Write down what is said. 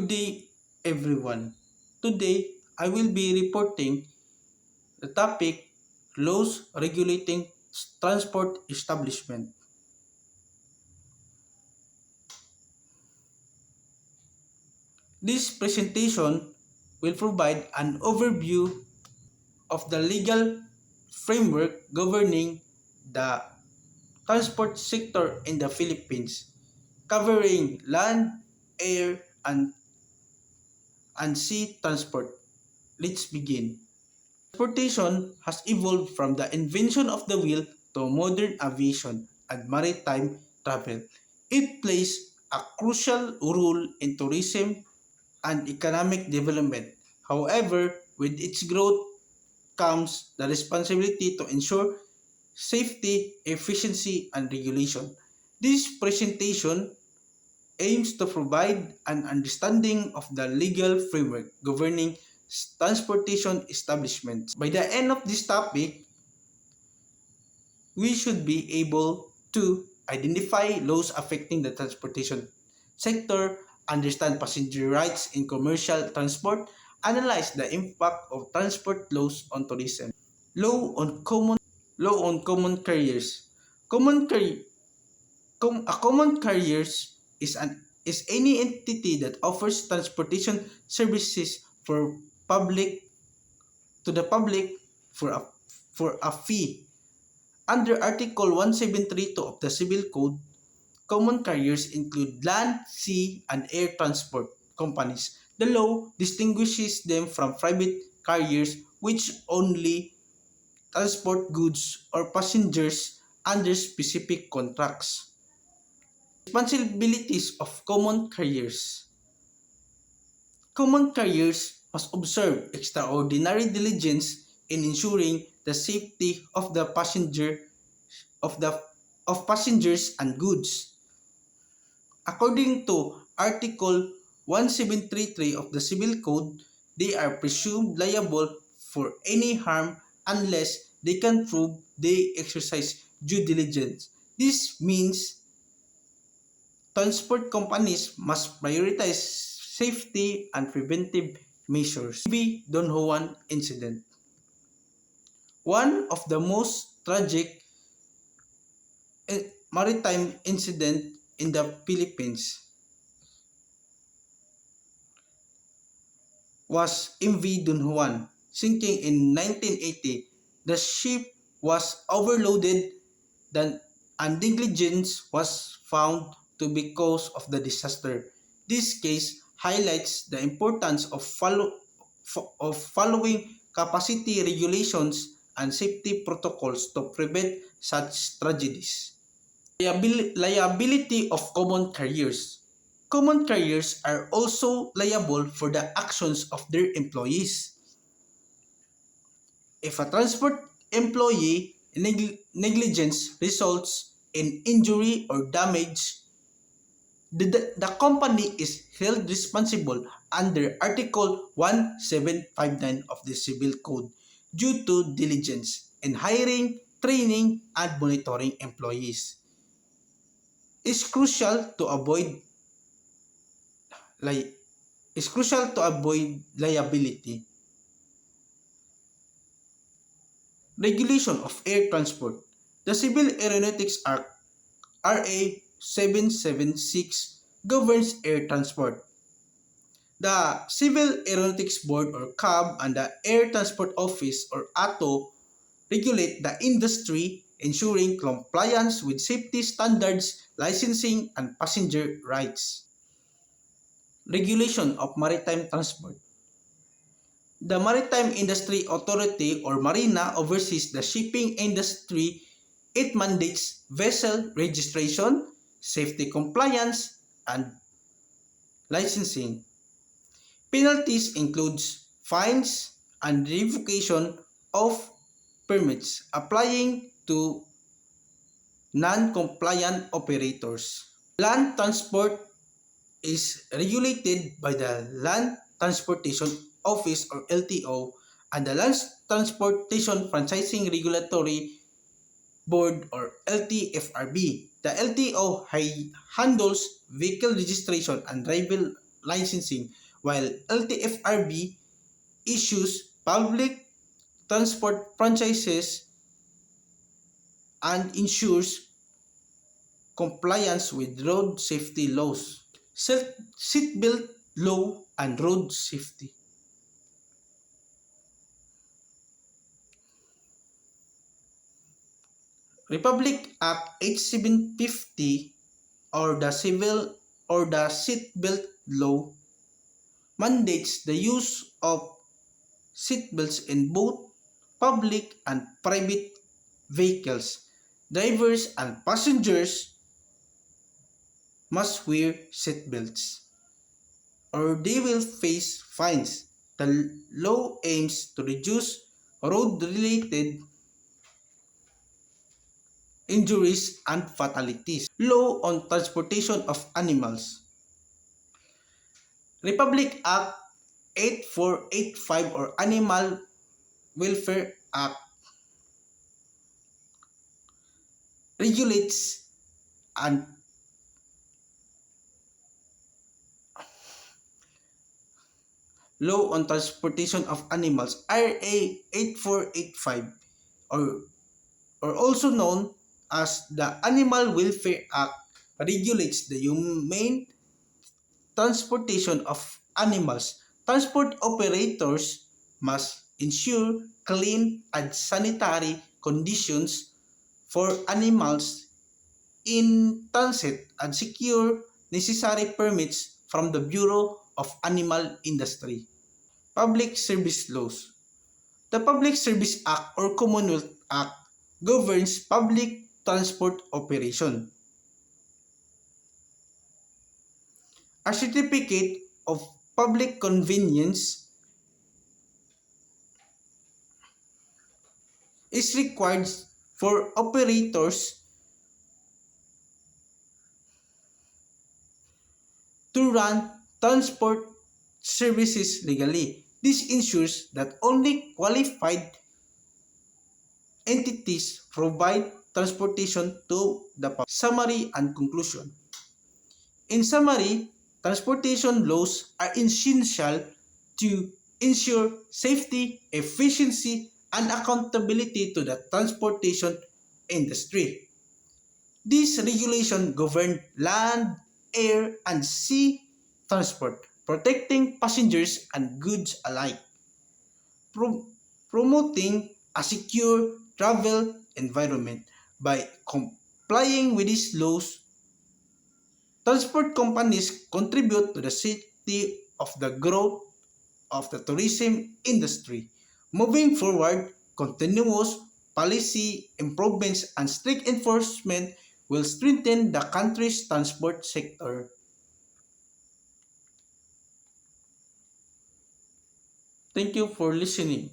Good day, everyone. Today, I will be reporting the topic laws regulating transport establishment. This presentation will provide an overview of the legal framework governing the transport sector in the Philippines, covering land, air, and sea transport. Let's begin. Transportation has evolved from the invention of the wheel to modern aviation and maritime travel. It plays a crucial role in tourism and economic development. However, with its growth comes the responsibility to ensure safety, efficiency, and regulation. This presentation aims to provide an understanding of the legal framework governing transportation establishments. By the end of this topic, we should be able to identify laws affecting the transportation sector, understand passenger rights in commercial transport, analyze the impact of transport laws on tourism. Law on common Law on common carriers. Common carrier a common carriers is any entity that offers transportation services public to the public for a fee. Under Article 1732 of the Civil Code, common carriers include land, sea, and air transport companies. The law distinguishes them from private carriers which only transport goods or passengers under specific contracts. Responsibilities of common carriers. Common carriers must observe extraordinary diligence in ensuring the safety of the of the of passengers and goods. According to Article 1733 of the Civil Code, they are presumed liable for any harm unless they can prove they exercise due diligence. This means transport companies must prioritize safety and preventive measures. B. Don Juan incident. One of the most tragic maritime incident in the Philippines was MV Don Juan, sinking in 1980. The ship was overloaded and negligence was found to be cause of the disaster. This case highlights the importance of following capacity regulations and safety protocols to prevent such tragedies. Liability of common carriers. Common carriers are also liable for the actions of their employees. If a transport employee negligence results in injury or damage, the company is held responsible under Article 1759 of the Civil Code due to diligence in hiring, training, and monitoring employees. It's crucial to avoid li- liability. Regulation of air transport. The Civil Aeronautics Act RA 776 governs air transport. The Civil Aeronautics Board or CAB and the Air Transport Office or ATO regulate the industry, ensuring compliance with safety standards, licensing, and passenger rights. Regulation of maritime transport. The Maritime Industry Authority or Marina oversees the shipping industry. It mandates vessel registration, safety compliance, and licensing. Penalties includes fines and revocation of permits applying to non-compliant operators. Land transport is regulated by the Land Transportation Office or LTO and the Land Transportation Franchising Regulatory Board or LTFRB. The LTO handles vehicle registration and licensing, while LTFRB issues public transport franchises and ensures compliance with road safety laws. Seatbelt law and road safety. Republic Act 8750 or the Civil or the Seatbelt Law mandates the use of seatbelts in both public and private vehicles. Drivers and passengers must wear seatbelts or they will face fines. The law aims to reduce road-related injuries and fatalities. Law on Transportation of Animals. Republic Act 8485 or Animal Welfare Act regulates and Law on Transportation of Animals RA 8485 or also known as the Animal Welfare Act regulates the humane transportation of animals. Transport operators must ensure clean and sanitary conditions for animals in transit and secure necessary permits from the Bureau of Animal Industry. Public Service Laws. The Public Service Act or Commonwealth Act governs public transport operation. A certificate of public convenience is required for operators to run transport services legally. This ensures that only qualified entities provide transportation to the public. Summary and conclusion. In summary, transportation laws are essential to ensure safety, efficiency, and accountability to the transportation industry. These regulations govern land, air, and sea transport, protecting passengers and goods alike, pro- promoting a secure travel environment. By complying with these laws, transport companies contribute to the safety of the growth of the tourism industry. Moving forward, continuous policy improvements and strict enforcement will strengthen the country's transport sector. Thank you for listening.